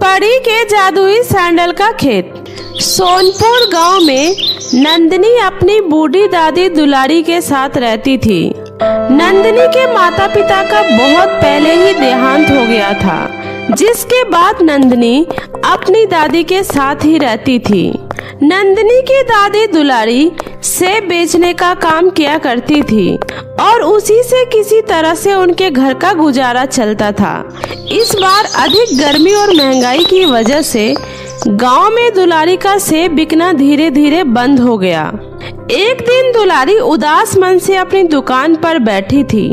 परी के जादुई सैंडल का खेत। सोनपुर गांव में नंदिनी अपनी बूढ़ी दादी दुलारी के साथ रहती थी। नंदिनी के माता पिता का बहुत पहले ही देहांत हो गया था, जिसके बाद नंदिनी अपनी दादी के साथ ही रहती थी। नंदिनी की दादी दुलारी सेब बेचने का काम किया करती थी और उसी से किसी तरह से उनके घर का गुजारा चलता था। इस बार अधिक गर्मी और महंगाई की वजह से गांव में दुलारी का सेब बिकना धीरे धीरे बंद हो गया। एक दिन दुलारी उदास मन से अपनी दुकान पर बैठी थी।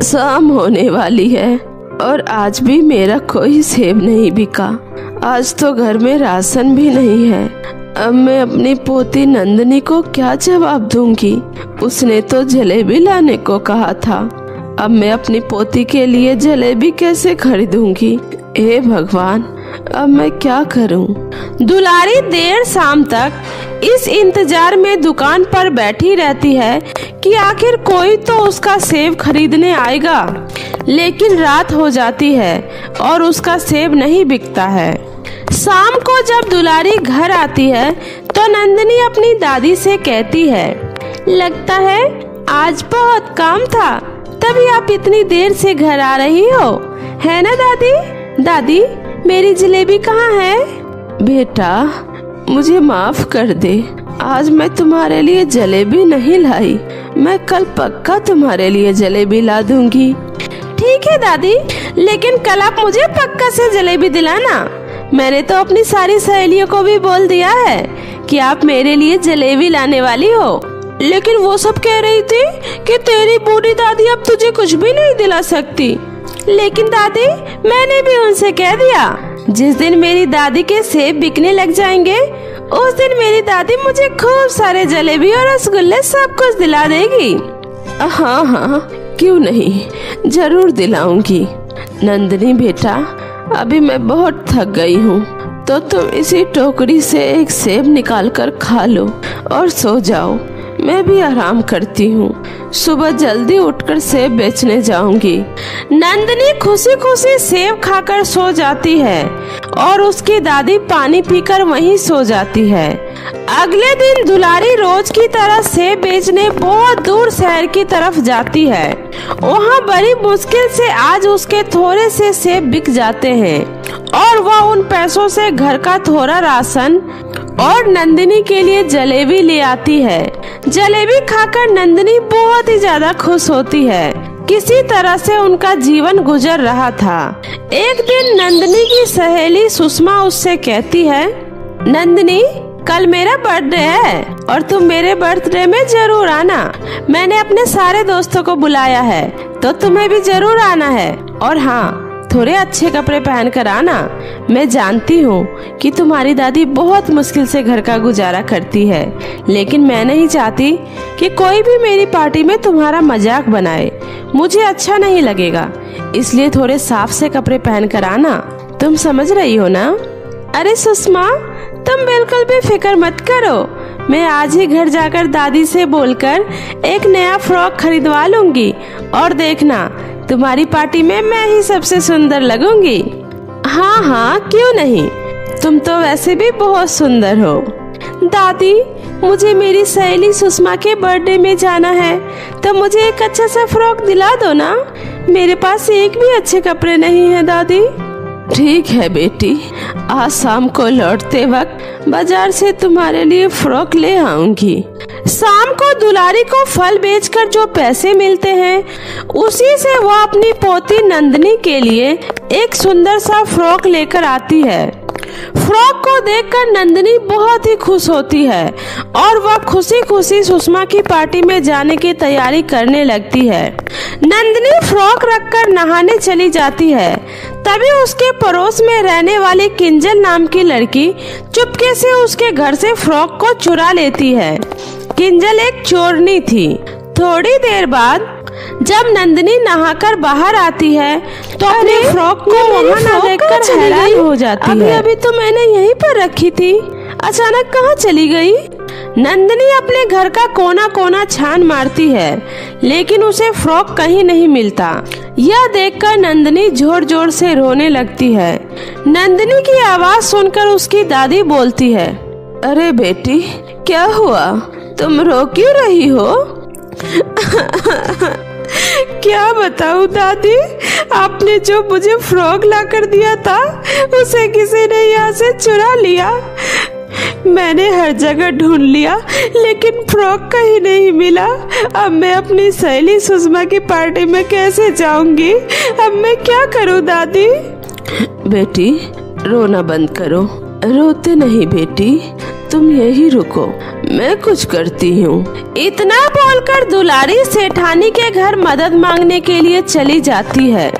शाम होने वाली है और आज भी मेरा कोई सेब नहीं बिका। आज तो घर में राशन भी नहीं है। अब मैं अपनी पोती नंदिनी को क्या जवाब दूंगी? उसने तो जलेबी लाने को कहा था। अब मैं अपनी पोती के लिए जलेबी कैसे खरीदूंगी? हे भगवान, अब मैं क्या करूं? दुलारी देर शाम तक इस इंतजार में दुकान पर बैठी रहती है कि आखिर कोई तो उसका सेब खरीदने आएगा। लेकिन रात हो जाती है और उसका सेब नहीं बिकता है। शाम को जब दुलारी घर आती है तो नंदिनी अपनी दादी से कहती है, लगता है आज बहुत काम था, तभी आप इतनी देर से घर आ रही हो, है ना दादी? दादी, मेरी जलेबी कहाँ है? बेटा, मुझे माफ कर दे, आज मैं तुम्हारे लिए जलेबी नहीं लाई। मैं कल पक्का तुम्हारे लिए जलेबी ला दूंगी। ठीक है दादी, लेकिन कल आप मुझे पक्का से जलेबी दिलाना। मैंने तो अपनी सारी सहेलियों को भी बोल दिया है कि आप मेरे लिए जलेबी लाने वाली हो। लेकिन वो सब कह रही थी कि तेरी बूढ़ी दादी अब तुझे कुछ भी नहीं दिला सकती। लेकिन दादी, मैंने भी उनसे कह दिया, जिस दिन मेरी दादी के सेब बिकने लग जाएंगे उस दिन मेरी दादी मुझे खूब सारे जलेबी और रसगुल्ले सब कुछ दिला देगी। हाँ हाँ, क्यों नहीं, जरूर दिलाऊंगी। नंदिनी बेटा, अभी मैं बहुत थक गई हूँ, तो तुम इसी टोकरी से एक सेब निकाल कर खा लो और सो जाओ। मैं भी आराम करती हूँ, सुबह जल्दी उठकर सेब बेचने जाऊंगी। नंदिनी खुशी खुशी सेब खाकर सो जाती है और उसकी दादी पानी पीकर वहीं सो जाती है। अगले दिन दुलारी रोज की तरह सेब बेचने बहुत दूर शहर की तरफ जाती है। वहाँ बड़ी मुश्किल से आज उसके थोड़े से सेब बिक जाते हैं और वह उन पैसों से घर का थोड़ा राशन और नंदिनी के लिए जलेबी ले आती है। जलेबी खाकर नंदिनी बहुत ही ज्यादा खुश होती है। किसी तरह से उनका जीवन गुजर रहा था। एक दिन नंदिनी की सहेली सुषमा उससे कहती है, नंदिनी, कल मेरा बर्थडे है और तुम मेरे बर्थडे में जरूर आना। मैंने अपने सारे दोस्तों को बुलाया है, तो तुम्हें भी जरूर आना है। और हाँ, थोड़े अच्छे कपड़े पहन कर आना। मैं जानती हूँ कि तुम्हारी दादी बहुत मुश्किल से घर का गुजारा करती है, लेकिन मैं नहीं चाहती कि कोई भी मेरी पार्टी में तुम्हारा मजाक बनाए। मुझे अच्छा नहीं लगेगा, इसलिए थोड़े साफ से कपड़े पहन कर आना। तुम समझ रही हो ना? अरे सुषमा, तुम बिल्कुल भी फिक्र मत करो। मैं आज ही घर जाकर दादी से बोलकर एक नया फ्रॉक खरीदवा लूंगी और देखना, तुम्हारी पार्टी में मैं ही सबसे सुंदर लगूंगी। हाँ हाँ, क्यों नहीं, तुम तो वैसे भी बहुत सुंदर हो। दादी, मुझे मेरी सहेली सुषमा के बर्थडे में जाना है, तो मुझे एक अच्छा सा फ्रॉक दिला दो ना। मेरे पास एक भी अच्छे कपड़े नहीं है दादी। ठीक है बेटी, आज शाम को लौटते वक्त बाजार से तुम्हारे लिए फ्रॉक ले आऊंगी। शाम को दुलारी को फल बेचकर जो पैसे मिलते हैं, उसी से वह अपनी पोती नंदिनी के लिए एक सुंदर सा फ्रॉक लेकर आती है। फ्रॉक को देखकर नंदिनी बहुत ही खुश होती है और वह खुशी खुशी सुषमा की पार्टी में जाने की तैयारी करने लगती है। नंदिनी फ्रॉक रखकर नहाने चली जाती है। तभी उसके पड़ोस में रहने वाली किंजल नाम की लड़की चुपके से उसके घर से फ्रॉक को चुरा लेती है। किंजल एक चोरनी थी। थोड़ी देर बाद जब नंदिनी नहाकर बाहर आती है तो अपने फ्रॉक को वहाँ न देखकर हैरान हो जाती है। अभी तो मैंने यहीं पर रखी थी, अचानक कहाँ चली गई? नंदिनी अपने घर का कोना कोना छान मारती है, लेकिन उसे फ्रॉक कहीं नहीं मिलता। यह देखकर नंदिनी जोर जोर से रोने लगती है। नंदिनी की आवाज सुनकर उसकी दादी बोलती है, अरे बेटी, क्या हुआ? तुम रो क्यों रही हो? क्या बताऊं दादी, आपने जो मुझे फ्रॉक लाकर दिया था उसे किसी ने यहाँ से चुरा लिया। मैंने हर जगह ढूंढ लिया, लेकिन फ्रॉक कहीं नहीं मिला। अब मैं अपनी सहेली सुषमा की पार्टी में कैसे जाऊंगी? अब मैं क्या करूं दादी? बेटी, रोना बंद करो। रोते नहीं बेटी, तुम यही रुको, मैं कुछ करती हूँ। इतना बोलकर दुलारी सेठानी के घर मदद मांगने के लिए चली जाती है।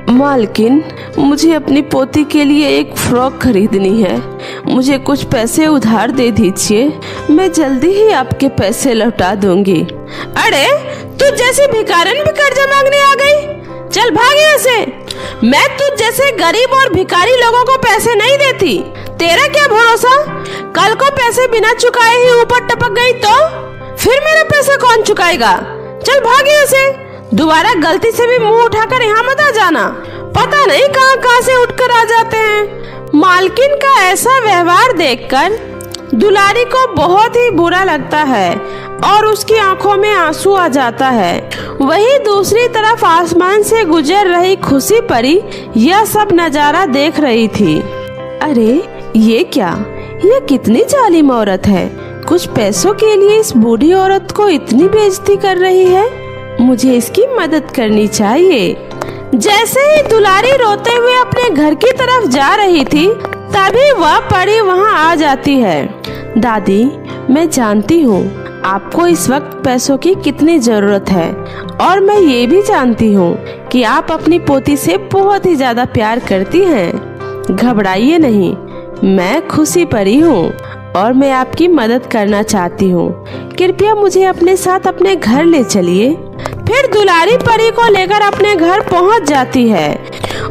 मालकिन, मुझे अपनी पोती के लिए एक फ्रॉक खरीदनी है। मुझे कुछ पैसे उधार दे दीजिए, मैं जल्दी ही आपके पैसे लौटा दूंगी। अरे, तू जैसी भिखारन भी कर्जा मांगने आ गई? चल भाग यहाँ से। मैं तुझ जैसे गरीब और भिखारी लोगों को पैसे नहीं देती। तेरा क्या भरोसा? कल को पैसे बिना चुकाए ही ऊपर टपक गई तो फिर मेरा पैसा कौन चुकाएगा? चल भाग यहाँ से। दोबारा गलती से भी मुंह उठाकर यहाँ मत आ जाना। पता नहीं कहाँ कहाँ से उठकर आ जाते हैं। मालकिन का ऐसा व्यवहार देखकर दुलारी को बहुत ही बुरा लगता है और उसकी आंखों में आंसू आ जाता है। वहीं दूसरी तरफ आसमान से गुजर रही खुशी परी यह सब नजारा देख रही थी। अरे ये क्या, ये कितनी जालिम औरत है। कुछ पैसों के लिए इस बूढ़ी औरत को इतनी बेइज्जती कर रही है। मुझे इसकी मदद करनी चाहिए। जैसे ही दुलारी रोते हुए अपने घर की तरफ जा रही थी, तभी वह परी वहां आ जाती है। दादी, मैं जानती हूँ आपको इस वक्त पैसों की कितनी जरूरत है, और मैं ये भी जानती हूँ कि आप अपनी पोती से बहुत ही ज्यादा प्यार करती हैं। घबराइए नहीं, मैं खुशी परी हूँ और मैं आपकी मदद करना चाहती हूँ। कृपया मुझे अपने साथ अपने घर ले चलिए। फिर दुलारी परी को लेकर अपने घर पहुँच जाती है।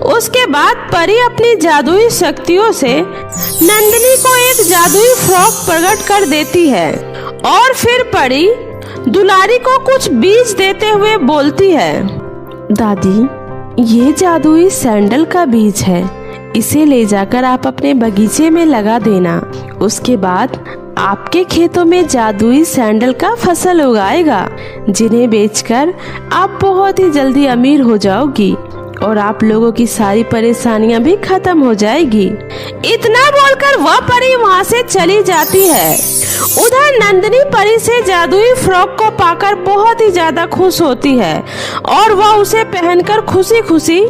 उसके बाद परी अपनी जादुई शक्तियों से नंदिनी को एक जादुई फ्रॉक प्रकट कर देती है और फिर परी दुलारी को कुछ बीज देते हुए बोलती है, दादी, ये जादुई सैंडल का बीज है। इसे ले जाकर आप अपने बगीचे में लगा देना। उसके बाद आपके खेतों में जादुई सैंडल का फसल उगाएगा, जिन्हें बेचकर आप बहुत ही जल्दी अमीर हो जाओगी और आप लोगों की सारी परेशानियां भी खत्म हो जाएगी। इतना बोलकर वह परी वहां से चली जाती है। उधर नंदिनी परी से जादुई फ्रॉक को पाकर बहुत ही ज्यादा खुश होती है और वह उसे पहनकर खुशी खुशी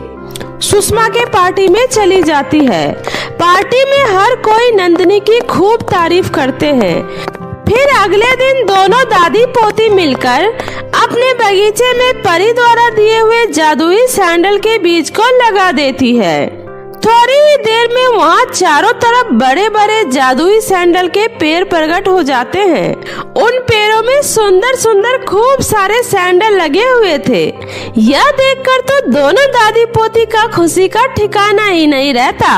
सुषमा के पार्टी में चली जाती है। पार्टी में हर कोई नंदिनी की खूब तारीफ करते हैं। फिर अगले दिन दोनों दादी पोती मिलकर अपने बगीचे में परी द्वारा दिए हुए जादुई सैंडल के बीज को लगा देती है। थोड़ी ही देर में वहाँ चारों तरफ बड़े बड़े जादुई सैंडल के पेड़ प्रकट हो जाते हैं। उन पेड़ों में सुंदर सुंदर खूब सारे सैंडल लगे हुए थे। यह देखकर तो दोनों दादी पोती का खुशी का ठिकाना ही नहीं रहता।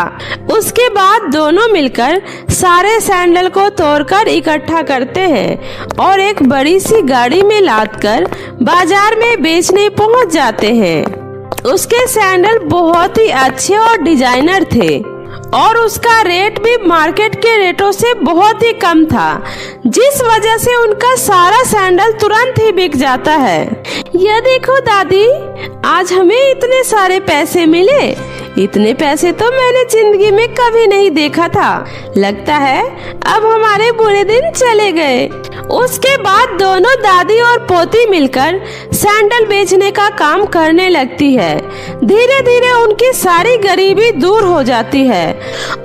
उसके बाद दोनों मिलकर सारे सैंडल को तोड़कर इकट्ठा करते हैं और एक बड़ी सी गाड़ी में लादकर बाजार में बेचने पहुंच जाते हैं। उसके सैंडल बहुत ही अच्छे और डिजाइनर थे और उसका रेट भी मार्केट के रेटों से बहुत ही कम था, जिस वजह से उनका सारा सैंडल तुरंत ही बिक जाता है। यह देखो दादी, आज हमें इतने सारे पैसे मिले। इतने पैसे तो मैंने जिंदगी में कभी नहीं देखा था। लगता है अब हमारे बुरे दिन चले गए। उसके बाद दोनों दादी और पोती मिलकर सैंडल बेचने का काम करने लगती है। धीरे धीरे उनकी सारी गरीबी दूर हो जाती है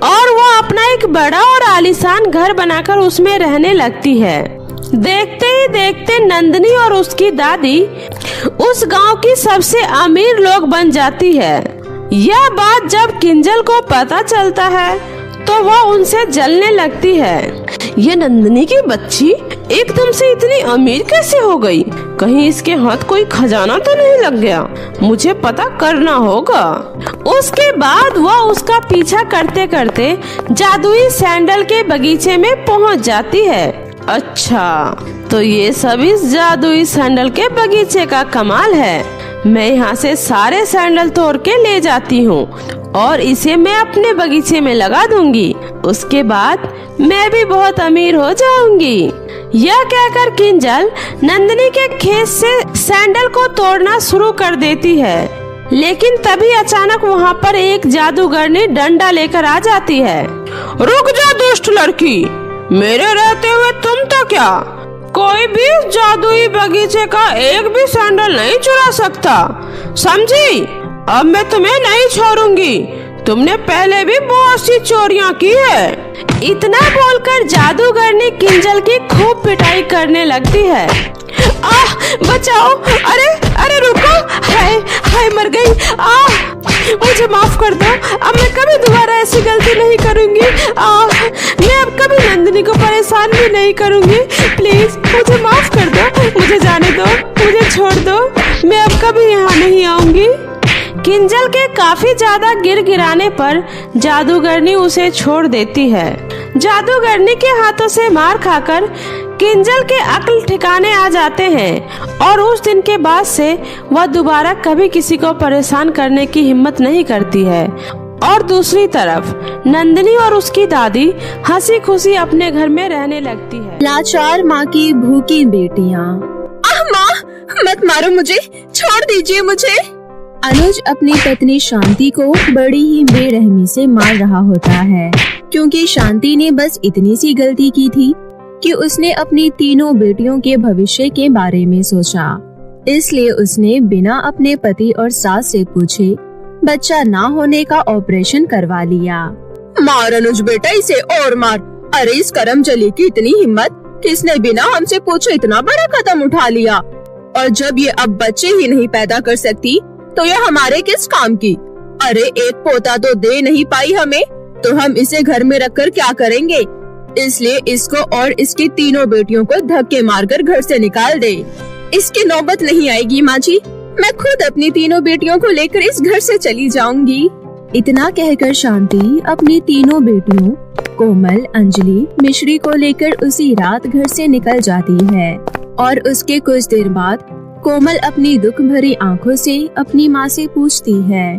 और वो अपना एक बड़ा और आलीशान घर बनाकर उसमें रहने लगती है। देखते ही देखते नंदिनी और उसकी दादी उस गांव की सबसे अमीर लोग बन जाती है। यह बात जब किंजल को पता चलता है तो वह उनसे जलने लगती है। ये नंदिनी की बच्ची एकदम से इतनी अमीर कैसे हो गई? कहीं इसके हाथ कोई खजाना तो नहीं लग गया? मुझे पता करना होगा। उसके बाद वह उसका पीछा करते करते जादुई सैंडल के बगीचे में पहुंच जाती है अच्छा, तो ये सब इस जादुई सैंडल के बगीचे का कमाल है। मैं यहाँ से सारे सैंडल तोड़ के ले जाती हूँ और इसे मैं अपने बगीचे में लगा दूंगी। उसके बाद मैं भी बहुत अमीर हो जाऊंगी। यह कहकर किंजल नंदिनी के खेत से सैंडल को तोड़ना शुरू कर देती है, लेकिन तभी अचानक वहाँ पर एक जादूगरनी डंडा लेकर आ जाती है। रुक जा दुष्ट लड़की, मेरे रहते हुए तुम तो क्या कोई भी जादुई बगीचे का एक भी सैंडल नहीं चुरा सकता, समझी? अब मैं तुम्हें नहीं छोड़ूंगी। तुमने पहले भी बहुत सी चोरियां की है। इतना बोलकर जादूगरनी किंजल की खूब पिटाई करने लगती है। आह, बचाओ! अरे अरे रुको! हाय हाय, मर गई! आह, मुझे माफ कर दो। अब मैं कभी दोबारा ऐसी गलती नहीं करूंगी। मैं अब कभी नंदिनी को परेशान भी नहीं करूंगी। प्लीज मुझे माफ कर दो, मुझे जाने दो, मुझे छोड़ दो। मैं अब कभी यहाँ नहीं आऊंगी। किंजल के काफी ज्यादा गिड़गिड़ाने पर जादूगरनी उसे छोड़ देती है। जादूगरनी के हाथों से मार खाकर किंजल के अक्ल ठिकाने आ जाते हैं और उस दिन के बाद से वह दोबारा कभी किसी को परेशान करने की हिम्मत नहीं करती है। और दूसरी तरफ नंदिनी और उसकी दादी हंसी खुशी अपने घर में रहने लगती है। लाचार माँ की भूखी बेटियाँ। माँ, मत मारो मुझे, छोड़ दीजिए मुझे। अनुज अपनी पत्नी शांति को बड़ी ही बेरहमी से मार रहा होता है, क्योंकि शांति ने बस इतनी सी गलती की थी कि उसने अपनी तीनों बेटियों के भविष्य के बारे में सोचा। इसलिए उसने बिना अपने पति और सास से पूछे बच्चा ना होने का ऑपरेशन करवा लिया। मार अनुज बेटा, इसे और मार। अरे इस करमचली की इतनी हिम्मत, किसने बिना हमसे पूछे इतना बड़ा कदम उठा लिया। और जब ये अब बच्चे ही नहीं पैदा कर सकती तो ये हमारे किस काम की। अरे एक पोता तो दे नहीं पाई हमें, तो हम इसे घर में रखकर क्या करेंगे। इसलिए इसको और इसकी तीनों बेटियों को धक्के मारकर घर से निकाल दे। इसकी नौबत नहीं आएगी माँ जी, मैं खुद अपनी तीनों बेटियों को लेकर इस घर से चली जाऊंगी। इतना कहकर शांति अपनी तीनों बेटियों कोमल, अंजलि, मिश्री को लेकर उसी रात घर से निकल जाती है। और उसके कुछ देर बाद कोमल अपनी दुख भरी आंखों से अपनी माँ से पूछती है,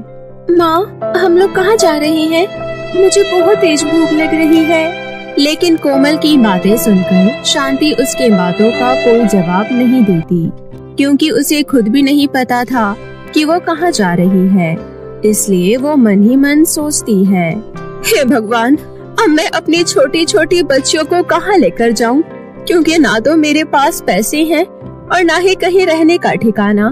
माँ हम लोग कहाँ जा रहे हैं? मुझे बहुत तेज भूख लग रही है। लेकिन कोमल की बातें सुनकर शांति उसके बातों का कोई जवाब नहीं देती, क्योंकि उसे खुद भी नहीं पता था कि वो कहाँ जा रही है। इसलिए वो मन ही मन सोचती है, हे भगवान, अब मैं अपनी छोटी छोटी बच्चियों को कहाँ लेकर जाऊँ, क्योंकि ना तो मेरे पास पैसे हैं और ना ही कहीं रहने का ठिकाना।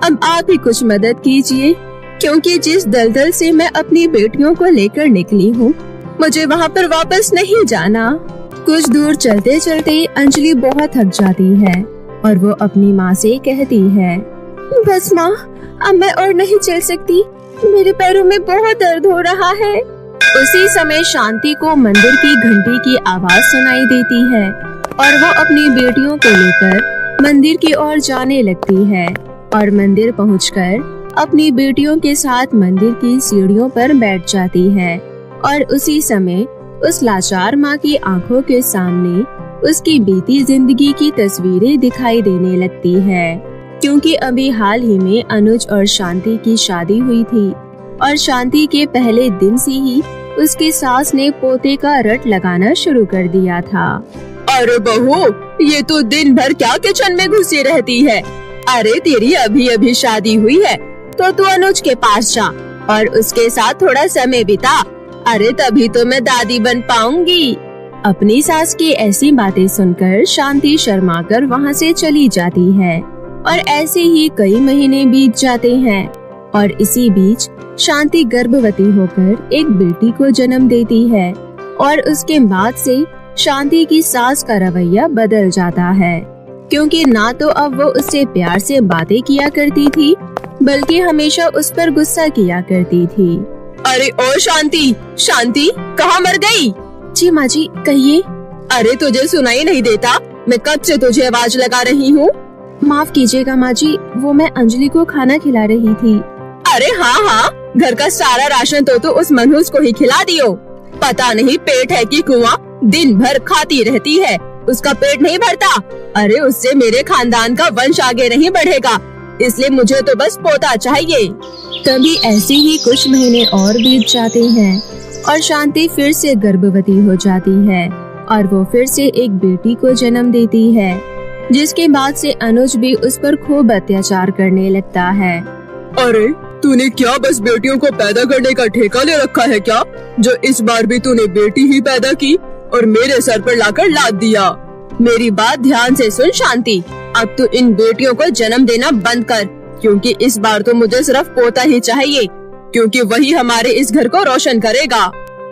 अब आप ही कुछ मदद कीजिए, क्योंकि जिस दलदल से मैं अपनी बेटियों को लेकर निकली हूँ, मुझे वहाँ पर वापस नहीं जाना। कुछ दूर चलते चलते अंजलि बहुत थक जाती है और वो अपनी माँ से कहती है, बस माँ, अब मैं और नहीं चल सकती, मेरे पैरों में बहुत दर्द हो रहा है। उसी समय शांति को मंदिर की घंटी की आवाज सुनाई देती है और वो अपनी बेटियों को लेकर मंदिर की ओर जाने लगती है। और मंदिर पहुंचकर अपनी बेटियों के साथ मंदिर की सीढ़ियों पर बैठ जाती है। और उसी समय उस लाचार माँ की आंखों के सामने उसकी बीती जिंदगी की तस्वीरें दिखाई देने लगती है, क्योंकि अभी हाल ही में अनुज और शांति की शादी हुई थी और शांति के पहले दिन से ही उसकी सास ने पोते का रट लगाना शुरू कर दिया था। अरे बहू, ये तो दिन भर क्या किचन में घुसी रहती है। अरे तेरी अभी अभी शादी हुई है तो तू अनुज के पास जा और उसके साथ थोड़ा समय बिता। अरे तभी तो मैं दादी बन पाऊंगी। अपनी सास की ऐसी बातें सुनकर शांति शर्माकर वहाँ से चली जाती है और ऐसे ही कई महीने बीत जाते हैं। और इसी बीच शांति गर्भवती होकर एक बेटी को जन्म देती है और उसके बाद से शांति की सास का रवैया बदल जाता है, क्योंकि ना तो अब वो उससे प्यार से बातें किया करती थी, बल्कि हमेशा उस पर गुस्सा किया करती थी। अरे ओ शांति, शांति कहाँ मर गई? जी माँ जी, कहिए। अरे तुझे सुनाई नहीं देता? मैं कब से तुझे आवाज लगा रही हूँ। माफ कीजिएगा माँ जी, वो मैं अंजलि को खाना खिला रही थी। अरे हाँ हाँ, घर का सारा राशन तो उस मनहूस को ही खिला दियो। पता नहीं पेट है कि कुआं, दिन भर खाती रहती है, उसका पेट नहीं भरता। अरे उससे मेरे खानदान का वंश आगे नहीं बढ़ेगा, इसलिए मुझे तो बस पोता चाहिए। तभी ऐसे ही कुछ महीने और बीत जाते हैं और शांति फिर से गर्भवती हो जाती है और वो फिर से एक बेटी को जन्म देती है, जिसके बाद से अनुज भी उस पर खूब अत्याचार करने लगता है। अरे तूने क्या बस बेटियों को पैदा करने का ठेका ले रखा है क्या, जो इस बार भी तूने बेटी ही पैदा की और मेरे सर पर लाकर लाद दिया। मेरी बात ध्यान से सुन शांति, अब तू इन बेटियों को जन्म देना बंद कर, क्योंकि इस बार तो मुझे सिर्फ पोता ही चाहिए, क्योंकि वही हमारे इस घर को रोशन करेगा।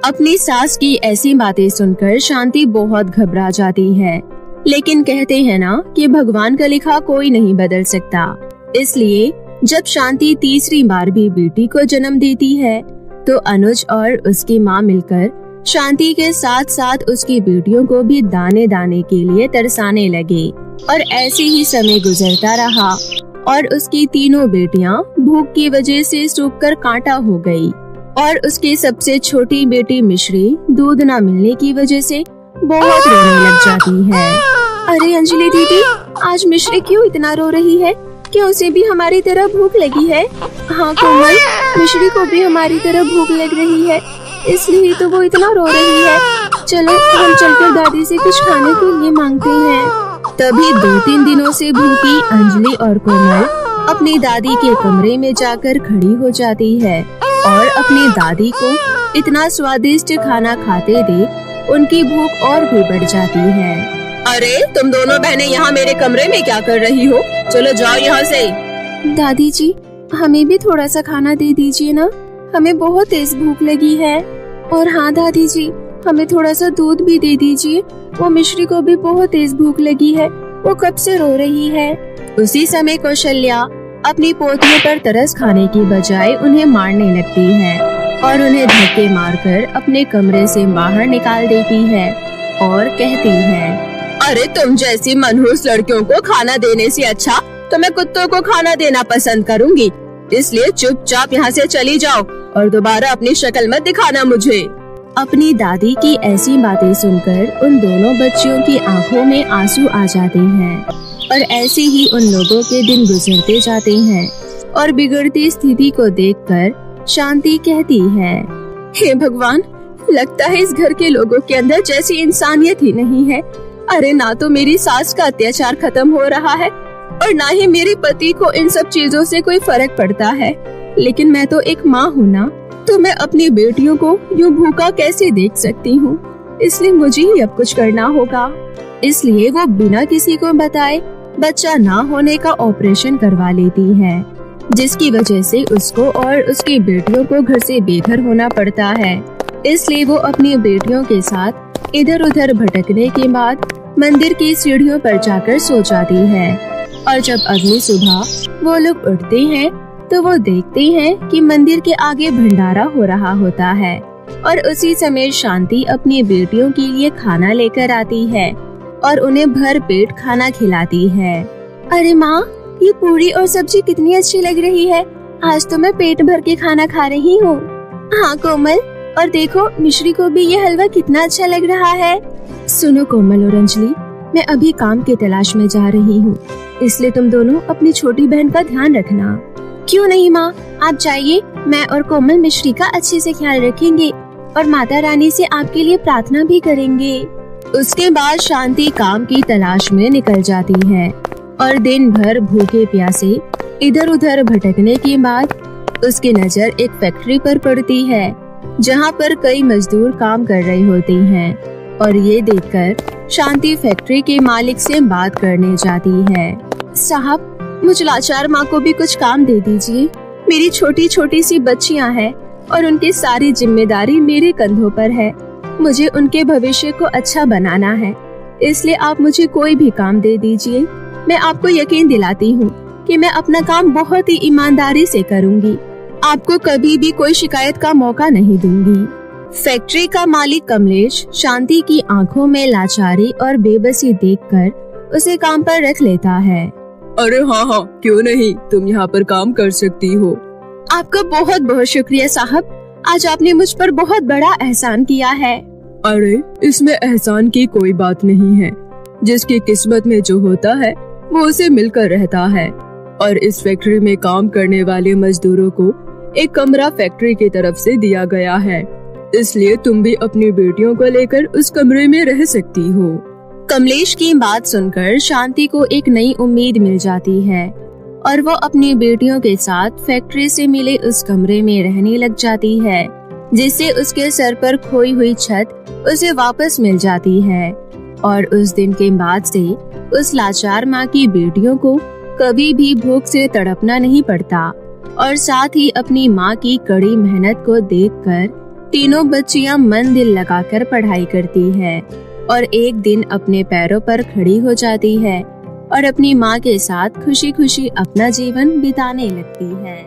अपनी सास की ऐसी बातें सुनकर शांति बहुत घबरा जाती है, लेकिन कहते हैं ना कि भगवान का लिखा कोई नहीं बदल सकता। इसलिए जब शांति तीसरी बार भी बेटी को जन्म देती है तो अनुज और उसकी माँ मिलकर शांति के साथ साथ उसकी बेटियों को भी दाने दाने के लिए तरसाने लगे। और ऐसे ही समय गुजरता रहा और उसकी तीनों बेटियां भूख की वजह से सूखकर कांटा हो गई और उसकी सबसे छोटी बेटी मिश्री दूध न मिलने की वजह से बहुत रोने लग जाती है। अरे अंजलि दीदी, आज मिश्री क्यों इतना रो रही है? क्या उसे भी हमारी तरह भूख लगी है? हाँ कोमल, मिश्री को भी हमारी तरह भूख लग रही है, इसलिए तो वो इतना रो रही है। चलो हम चलकर दादी से कुछ खाने के लिए मांगते हैं। तभी 2-3 दिनों से भूखी अंजलि और कोमल अपनी दादी के कमरे में जाकर खड़ी हो जाती है और अपनी दादी को इतना स्वादिष्ट खाना खाते देख उनकी भूख और भी बढ़ जाती है। अरे तुम दोनों बहनें यहाँ मेरे कमरे में क्या कर रही हो? चलो जाओ यहाँ से। दादी जी, हमें भी थोड़ा सा खाना दे दीजिए ना, हमें बहुत तेज भूख लगी है। और हाँ दादी जी, हमें थोड़ा सा दूध भी दे दीजिए, वो मिश्री को भी बहुत तेज भूख लगी है, वो कब से रो रही है। उसी समय कौशल्या अपनी पोतियों पर तरस खाने की बजाय उन्हें मारने लगती है और उन्हें धक्के मारकर अपने कमरे से बाहर निकाल देती है और कहती है, अरे तुम जैसी मनहूस लड़कियों को खाना देने से अच्छा तो मैं कुत्तों को खाना देना पसंद करूंगी, इसलिए चुपचाप यहाँ से चली जाओ और दोबारा अपनी शक्ल मत दिखाना मुझे। अपनी दादी की ऐसी बातें सुनकर उन दोनों बच्चियों की आंखों में आंसू आ जाते हैं और ऐसे ही उन लोगों के दिन गुजरते जाते हैं और बिगड़ती स्थिति को देखकर शांति कहती है, हे भगवान, लगता है इस घर के लोगों के अंदर जैसी इंसानियत ही नहीं है। अरे ना तो मेरी सास का अत्याचार खत्म हो रहा है और ना ही मेरे पति को इन सब चीजों से कोई फर्क पड़ता है, लेकिन मैं तो एक माँ हूँ ना, तो मैं अपनी बेटियों को यूँ भूखा कैसे देख सकती हूँ, इसलिए मुझे ही अब कुछ करना होगा। इसलिए वो बिना किसी को बताए बच्चा ना होने का ऑपरेशन करवा लेती है, जिसकी वजह से उसको और उसकी बेटियों को घर से बेघर होना पड़ता है। इसलिए वो अपनी बेटियों के साथ इधर उधर भटकने के बाद मंदिर की सीढ़ियों पर जाकर सो जाती है। और जब अगली सुबह वो लोग उठते हैं तो वो देखते हैं कि मंदिर के आगे भंडारा हो रहा होता है और उसी समय शांति अपनी बेटियों के लिए खाना लेकर आती है और उन्हें भर पेट खाना खिलाती है। अरे माँ, ये पूरी और सब्जी कितनी अच्छी लग रही है, आज तो मैं पेट भर के खाना खा रही हूँ। हाँ कोमल, और देखो मिश्री को भी ये हलवा कितना अच्छा लग रहा है। सुनो कोमल और अंजलि, मैं अभी काम की तलाश में जा रही हूँ, इसलिए तुम दोनों अपनी छोटी बहन का ध्यान रखना। क्यों नहीं माँ, आप जाइए, मैं और कोमल मिश्री का अच्छे से ख्याल रखेंगे और माता रानी से आपके लिए प्रार्थना भी करेंगे। उसके बाद शांति काम की तलाश में निकल जाती है और दिन भर भूखे प्यासे इधर उधर भटकने के बाद उसकी नजर एक फैक्ट्री पर पड़ती है, जहाँ पर कई मजदूर काम कर रहे होते हैं। और ये देखकर शांति फैक्ट्री के मालिक से बात करने जाती है। साहब, मुझ लाचार माँ को भी कुछ काम दे दीजिए, मेरी छोटी छोटी सी बच्चियाँ हैं और उनकी सारी जिम्मेदारी मेरे कंधों पर है। मुझे उनके भविष्य को अच्छा बनाना है, इसलिए आप मुझे कोई भी काम दे दीजिए। मैं आपको यकीन दिलाती हूँ कि मैं अपना काम बहुत ही ईमानदारी से करूँगी, आपको कभी भी कोई शिकायत का मौका नहीं दूंगी। फैक्ट्री का मालिक कमलेश शांति की आंखों में लाचारी और बेबसी देखकर उसे काम पर रख लेता है। अरे हाँ हाँ, क्यों नहीं, तुम यहाँ पर काम कर सकती हो। आपका बहुत बहुत शुक्रिया साहब, आज आपने मुझ पर बहुत बड़ा एहसान किया है। अरे इसमें एहसान की कोई बात नहीं है, जिसकी किस्मत में जो होता है वो उसे मिलकर रहता है। और इस फैक्ट्री में काम करने वाले मजदूरों को एक कमरा फैक्ट्री की तरफ से दिया गया है, इसलिए तुम भी अपनी बेटियों को लेकर उस कमरे में रह सकती हो। कमलेश की बात सुनकर शांति को एक नई उम्मीद मिल जाती है और वो अपनी बेटियों के साथ फैक्ट्री से मिले उस कमरे में रहने लग जाती है, जिससे उसके सर पर खोई हुई छत उसे वापस मिल जाती है। और उस दिन के बाद से उस लाचार माँ की बेटियों को कभी भी भूख से तड़पना नहीं पड़ता। और साथ ही अपनी माँ की कड़ी मेहनत को देखकर तीनों बच्चियां मन दिल लगाकर पढ़ाई करती है और एक दिन अपने पैरों पर खड़ी हो जाती है और अपनी माँ के साथ खुशी खुशी अपना जीवन बिताने लगती है।